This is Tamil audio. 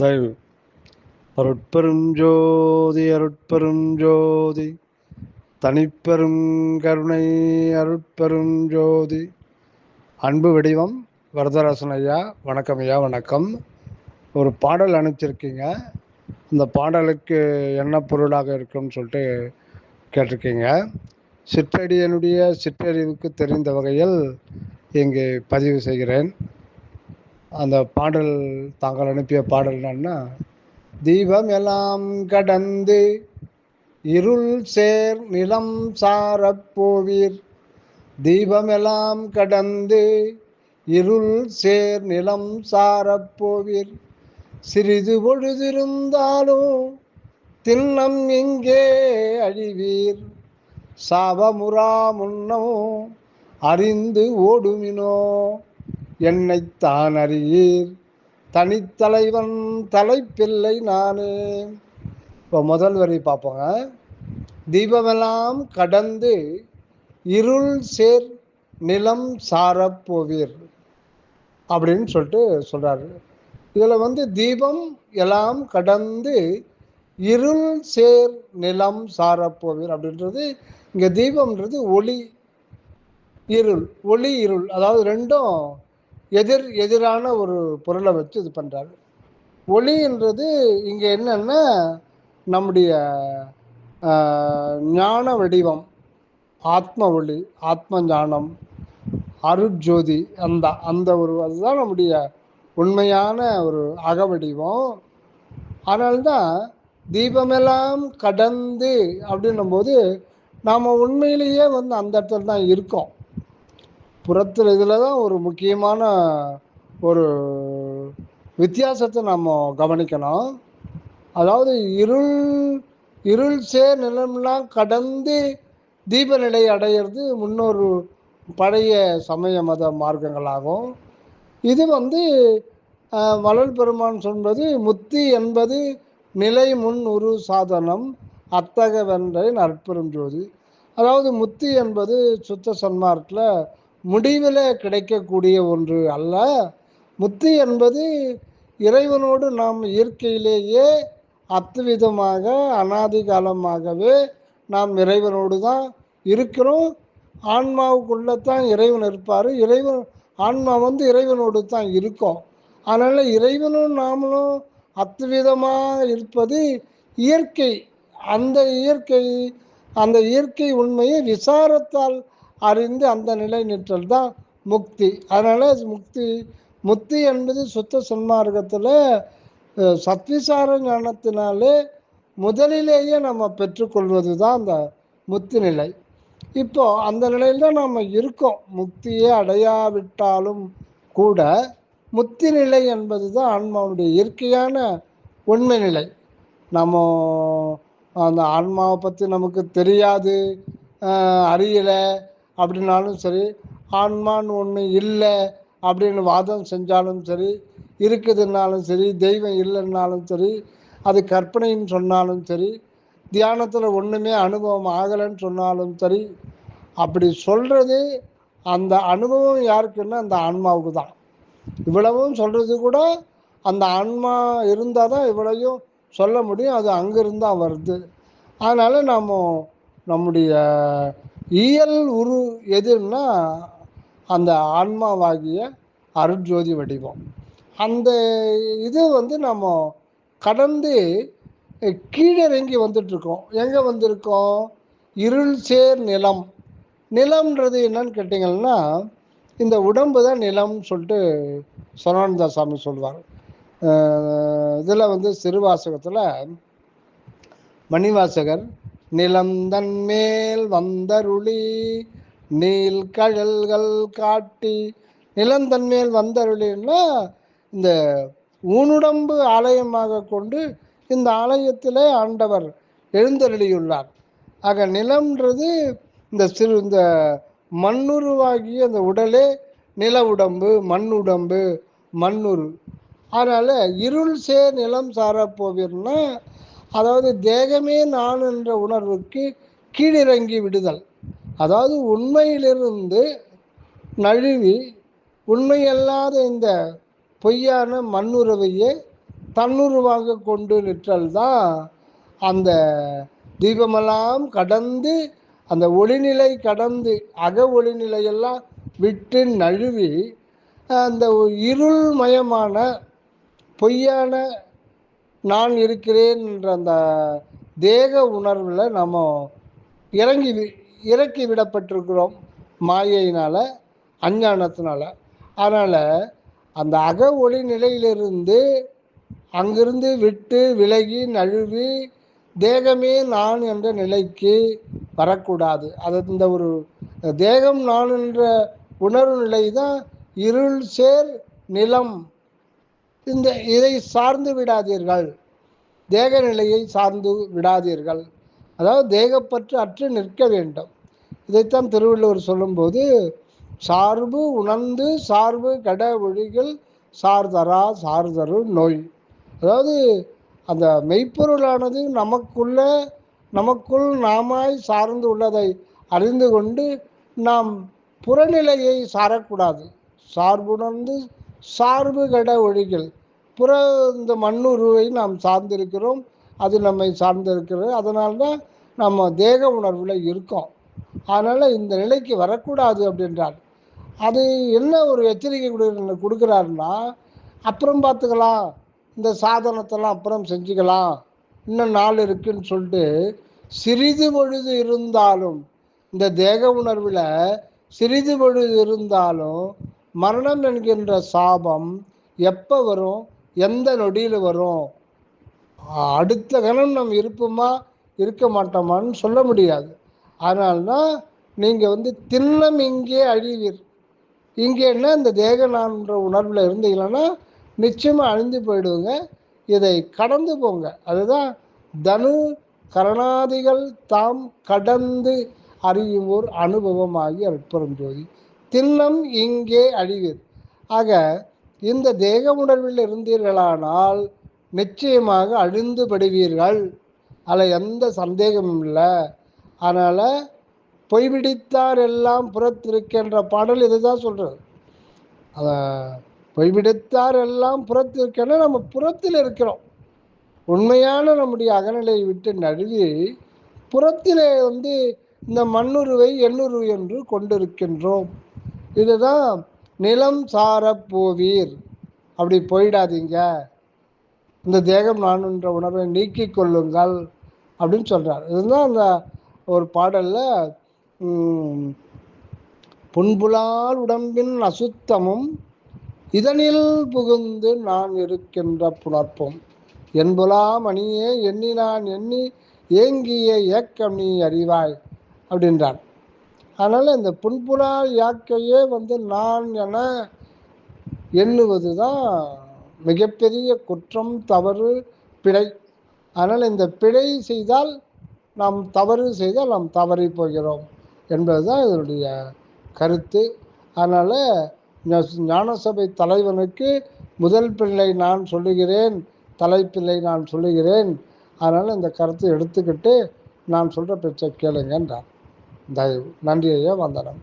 தயவு அருட்பெரும் ஜோதி அருட்பெரும் ஜோதி தனிப்பெரும் கருணை அருட்பெரும் ஜோதி. அன்பு வடிவம் வரதராசன் ஐயா, வணக்கம் ஐயா. வணக்கம். ஒரு பாடல் அனுப்பிச்சிருக்கீங்க. அந்த பாடலுக்கு என்ன பொருளாக இருக்குன்னு சொல்லிட்டு கேட்டிருக்கீங்க. சிற்றடியனுடைய சிற்றறிவுக்கு தெரிந்த வகையில் இங்கு பதிவு செய்கிறேன். அந்த பாடல் தாங்கள் அனுப்பிய பாடல் என்னன்னா, தீபம் எல்லாம் கடந்து இருள் சேர் நிலம் சாரப் போவீர். தீபம் எல்லாம் கடந்து இருள் சேர் நிலம் சாரப் போவீர். சிறிது பொழுதிருந்தாலும் திண்ணம் எங்கே அழிவீர். சாபமுறா முன்னோ அறிந்து ஓடுமினோ என்னைத்தான் அறியீர். தனித்தலைவன் தலைப்பில்லை நானே. இப்போ முதல் வரி பார்ப்போங்க. தீபமெல்லாம் கடந்து இருள் சேர் நிலம் சாரப் போவீர் அப்படின்னு சொல்லிட்டு சொல்றாரு. இதில் தீபம் எல்லாம் கடந்து இருள் சேர் நிலம் சாரப் போவீர் அப்படின்றது, இங்கே தீபம்ன்றது ஒளி இருள், ஒளி இருள், அதாவது ரெண்டும் எதிரான ஒரு பொருளை வச்சு இது பண்ணுறாரு. ஒளின்றது இங்கே என்னன்னா நம்முடைய ஞான வடிவம், ஆத்ம ஒளி, ஆத்ம ஞானம், அருட்ஜோதி, அந்த ஒரு அதுதான் நம்முடைய உண்மையான ஒரு அகவடிவம். அதனால்தான் தீபமெல்லாம் கடந்து அப்படின்னும் போது நாம் உண்மையிலேயே அந்த இடத்துல தான் இருக்கோம். புறத்தில் இதில் தான் ஒரு முக்கியமான ஒரு வித்தியாசத்தை நாம் கவனிக்கணும். அதாவது இருள் சேர் நிலம்லாம் கடந்து தீப நிலை அடையிறது முன்னொரு பழைய சமய மத மார்க்கங்களாகும். இது வள்ளல் பெருமான் சொன்னது, முத்தி என்பது நிலை முன் உரு சாதனம் அத்தகவென்ற நற்பெரும் ஜோதி. அதாவது முத்தி என்பது சுத்த சன்மார்க்கில் முடிவில் கிடைக்கக்கூடிய ஒன்று அல்ல. முத்தி என்பது இறைவனோடு நாம் இயற்கையிலேயே அத்துவிதமாக அனாதி காலமாகவே நாம் இறைவனோடு தான் இருக்கிறோம். ஆன்மாவுக்குள்ளத்தான் இறைவன் இருப்பார். ஆன்மா இறைவனோடு தான் இருக்கும். அதனால் இறைவனும் நாமளும் அத்துவிதமாக இருப்பது இயற்கை. அந்த இயற்கை உண்மையை விசாரத்தால் அறிந்து அந்த நிலை நிற்றல் தான் முக்தி. அதனால் முக்தி என்பது சுத்த சன்மார்க்கத்தில் சத்விசார ஞானத்தினாலே முதலிலேயே நம்ம பெற்றுக்கொள்வது தான் அந்த முக்தி நிலை. இப்போ அந்த நிலையில் தான் நாம் இருக்கோம். முக்தியே அடையாவிட்டாலும் கூட முக்தி நிலை என்பது தான் ஆன்மாவுடைய இயற்கையான உண்மை நிலை. நம்ம அந்த ஆன்மாவை பற்றி நமக்கு தெரியாது, அறியலை அப்படின்னாலும் சரி, ஆன்மான்னு ஒன்று இல்லை அப்படின்னு வாதம் செஞ்சாலும் சரி, இருக்குதுன்னாலும் சரி, தெய்வம் இல்லைன்னாலும் சரி, அது கற்பனைன்னு சொன்னாலும் சரி, தியானத்தில் ஒன்றுமே அனுபவம் ஆகலைன்னு சொன்னாலும் சரி, அப்படி சொல்கிறது அந்த அனுபவம் யாருக்குன்னா அந்த ஆன்மாவுக்கு தான். இவ்வளவும் சொல்கிறது கூட அந்த ஆன்மா இருந்தால் தான் இவ்வளவையும் சொல்ல முடியும். அது அங்கிருந்தான் வருது. அதனால் நம்முடைய இயல் உரு எதுன்னா அந்த ஆன்மாவாகிய அருட்ஜோதி வடிவம். அந்த இது நம்ம கடந்து கீழிறங்கி வந்துட்டுருக்கோம். எங்கே வந்திருக்கோம்? இருள் சேர் நிலம். நிலம்ன்றது என்னன்னு கேட்டிங்கன்னா, இந்த உடம்பு தான் நிலம்னு சொல்லிட்டு சரவணதாஸ் சாமி சொல்லுவார். இதில் சிறுவாசகத்தில் மணிவாசகர், நிலந்தன் மேல் வந்தருளி நீல் கழல்கள் காட்டி. நிலந்தன் மேல் வந்தருளின்னா இந்த ஊனுடம்பு ஆலயமாக கொண்டு இந்த ஆலயத்திலே ஆண்டவர் எழுந்தருளியுள்ளார். ஆக நிலம்ன்றது இந்த மண்ணுருவாகிய அந்த உடலே நில உடம்பு, மண் உடம்பு, மண்ணுரு. அதனால் இருள் சேர் நிலம் சாரப்போவீர்னா, அதாவது தேகமே நான் என்ற உணர்வுக்கு கீழிறங்கி விடுதல். அதாவது உண்மையிலிருந்து நழுவி உண்மையல்லாத இந்த பொய்யான மண்ணுறவையே தன்னுருவாக கொண்டு நிற்றல் தான் அந்த தீபமெல்லாம் கடந்து அந்த ஒளிநிலை கடந்து அக ஒளிநிலையெல்லாம் விட்டு நழுவி அந்த இருள்மயமான பொய்யான நான் இருக்கிறேன் என்ற அந்த தேக உணர்வில் நம்ம இறக்கி விடப்பட்டிருக்கிறோம் மாயையினால், அஞ்ஞானத்தினால. அதனால் அந்த அக ஒளி நிலையிலிருந்து அங்கிருந்து விட்டு விலகி நழுவி தேகமே நான் என்ற நிலைக்கு வரக்கூடாது. அது இந்த ஒரு தேகம் நான் என்ற உணர்வு நிலை தான் இருள் சேர் நிலம். இதை சார்ந்து விடாதீர்கள், தேக நிலையை சார்ந்து விடாதீர்கள். அதாவது தேகப்பற்று அற்று நிற்க வேண்டும். இதைத்தான் திருவள்ளுவர் சொல்லும்போது சார்பு உணர்ந்து சார்பு கட ஒழிகள் சார்தரா சார்தரு நோய். அதாவது அந்த மெய்ப்பொருளானது நமக்குள் நாமாய் சார்ந்து உள்ளதை அறிந்து கொண்டு நாம் புறநிலையை சாரக்கூடாது. சார்புணர்ந்து சார்பு கட ஒழிகள். இந்த மண்ணுருவை நாம் சார்ந்திருக்கிறோம், அது நம்மை சார்ந்திருக்கிறது. அதனால்தான் நம்ம தேக உணர்வில் இருக்கோம். அதனால் இந்த நிலைக்கு வரக்கூடாது அப்படின்றார். அது என்ன ஒரு எச்சரிக்கை கொடுக்குறாருன்னா, அப்புறம் பார்த்துக்கலாம், இந்த சாதனத்தெல்லாம் அப்புறம் செஞ்சுக்கலாம், இன்னும் நாள் இருக்குன்னு சொல்லிட்டு சிறிது பொழுது இருந்தாலும், இந்த தேக உணர்வில் சிறிது பொழுது இருந்தாலும் மரணம் என்கின்ற சாபம் எப்போ வரும், எந்த நொடியில் வரும், அடுத்த கணம் நம்ம இருப்போமா இருக்க மாட்டோமான்னு சொல்ல முடியாது. அதனால்தான் நீங்கள் திண்ணம் இங்கே அழிவீர். இங்கேன்னா இந்த தேக நான்ற உணர்வில் இருந்தீங்கன்னா நிச்சயமாக அழிந்து போயிடுவோங்க. இதை கடந்து போங்க. அதுதான் தனு கரணாதிகள் தாம் கடந்து அறியுவோர் அனுபவமாகி அற்பெருஞ்சோதி. திண்ணம் இங்கே அழிவீர். ஆக இந்த தேக உணர்வில் இருந்தீர்களானால் நிச்சயமாக அழிந்து படுவீர்கள். அதில் எந்த சந்தேகமும் இல்லை. அதனால் பொய்பிடித்தார் எல்லாம் புறத்திருக்கின்ற பாடல் இதை தான் சொல்கிறது. அதை பொய்பிடித்தார் எல்லாம் புறத்திருக்கேன்னா நம்ம புறத்தில் இருக்கிறோம். உண்மையான நம்முடைய அகநிலையை விட்டு நழுவி புறத்திலே இந்த மண்ணுருவை எண்ணுருவு என்று கொண்டிருக்கின்றோம். இதுதான் நிலம் சார போவீர். அப்படி போயிடாதீங்க, இந்த தேகம் நானுன்ற உணர்வை நீக்கி கொள்ளுங்கள் அப்படின்னு சொல்கிறார். இதுதான் அந்த ஒரு பாடலில் புன்புலால் உடம்பின் அசுத்தமும் இதனில் புகுந்து நான் இருக்கின்ற புணர்ப்பும் என்புலா மணியே எண்ணி நான் எண்ணி ஏங்கிய ஏக்கம் நீ அறிவாய் அப்படின்றார். அதனால் இந்த புன்புலால் யாக்கையே நான் என எண்ணுவது தான் மிகப்பெரிய குற்றம், தவறு, பிழை. அதனால் இந்த பிழை செய்தால் நாம் தவறு செய்தால் நாம் தவறி போகிறோம் என்பது தான் இதனுடைய கருத்து. அதனால் ஞானசபை தலைவனுக்கு முதல் பிள்ளை நான் சொல்லுகிறேன், தலைப்பிள்ளை நான் சொல்லுகிறேன். அதனால் இந்த கருத்தை எடுத்துக்கிட்டு நான் சொல்கிற பேச்சை கேளுங்கன்றார். தயவு. நன்றி ஐயா. வந்தனம்.